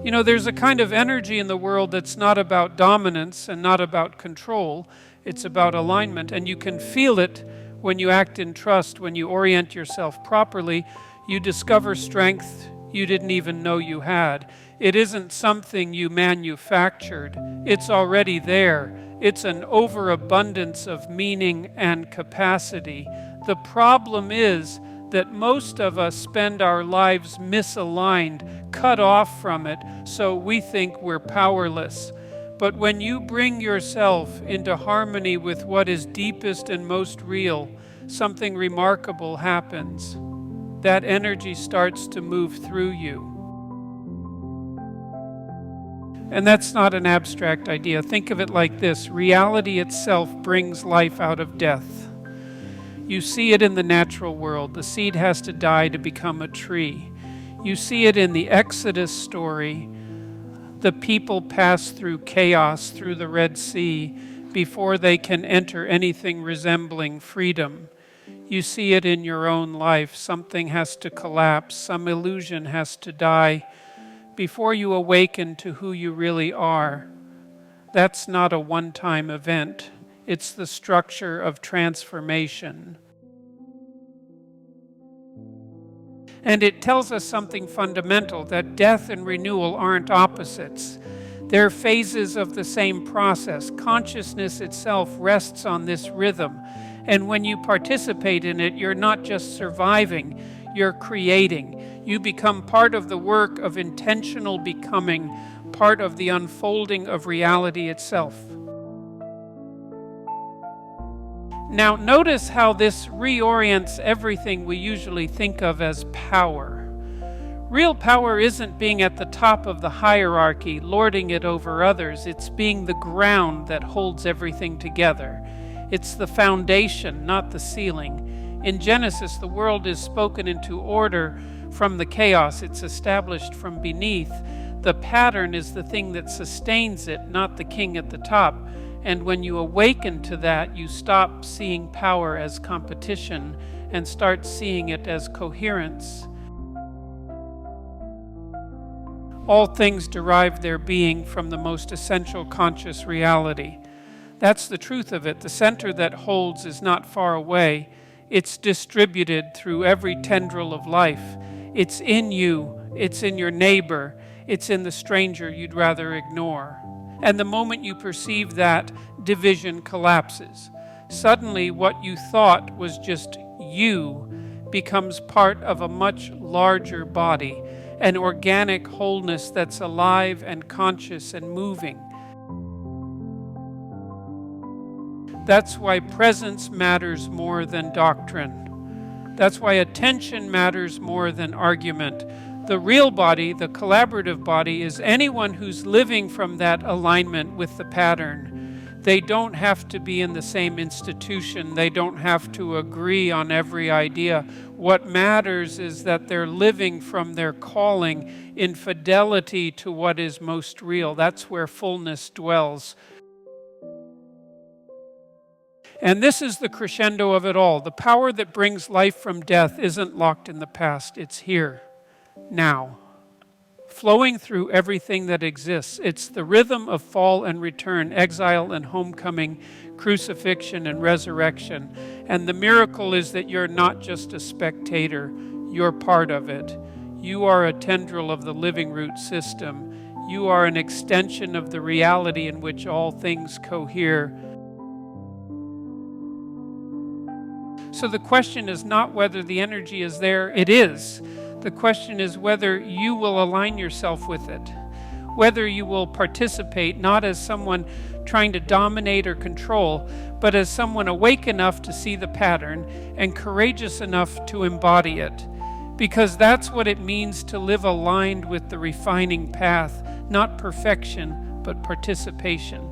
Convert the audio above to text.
You know, there's a kind of energy in the world that's not about dominance and not about control. It's about alignment, and you can feel it when you act in trust, when you orient yourself properly. You discover strength you didn't even know you had. It isn't something you manufactured. It's already there. It's an overabundance of meaning and capacity. The problem is that most of us spend our lives misaligned, cut off from it, so we think we're powerless. But when you bring yourself into harmony with what is deepest and most real, something remarkable happens. That energy starts to move through you. And that's not an abstract idea. Think of it like this: reality itself brings life out of death. You see it in the natural world. The seed has to die to become a tree. You see it in the Exodus story. The people pass through chaos, through the Red Sea, before they can enter anything resembling freedom. You see it in your own life. Something has to collapse. Some illusion has to die before you awaken to who you really are. That's not a one-time event. It's the structure of transformation. And it tells us something fundamental, that death and renewal aren't opposites. They're phases of the same process. Consciousness itself rests on this rhythm. And when you participate in it, you're not just surviving, you're creating. You become part of the work of intentional becoming, part of the unfolding of reality itself. Now, notice how this reorients everything we usually think of as power. Real power isn't being at the top of the hierarchy, lording it over others. It's being the ground that holds everything together. It's the foundation, not the ceiling. In Genesis, the world is spoken into order from the chaos. It's established from beneath. The pattern is the thing that sustains it, not the king at the top. And when you awaken to that, you stop seeing power as competition and start seeing it as coherence. All things derive their being from the most essential conscious reality. That's the truth of it. The center that holds is not far away. It's distributed through every tendril of life. It's in you. It's in your neighbor. It's in the stranger you'd rather ignore. And the moment you perceive that, division collapses. Suddenly, what you thought was just you becomes part of a much larger body, an organic wholeness that's alive and conscious and moving. That's why presence matters more than doctrine. That's why attention matters more than argument. The real body, the collaborative body, is anyone who's living from that alignment with the pattern. They don't have to be in the same institution. They don't have to agree on every idea. What matters is that they're living from their calling in fidelity to what is most real. That's where fullness dwells. And this is the crescendo of it all. The power that brings life from death isn't locked in the past. It's here, now, flowing through everything that exists. It's the rhythm of fall and return, exile and homecoming, crucifixion and resurrection. And the miracle is that you're not just a spectator, you're part of it. You are a tendril of the living root system. You are an extension of the reality in which all things cohere. So the question is not whether the energy is there, it is. The question is whether you will align yourself with it, whether you will participate not as someone trying to dominate or control, but as someone awake enough to see the pattern and courageous enough to embody it. Because that's what it means to live aligned with the refining path, not perfection, but participation.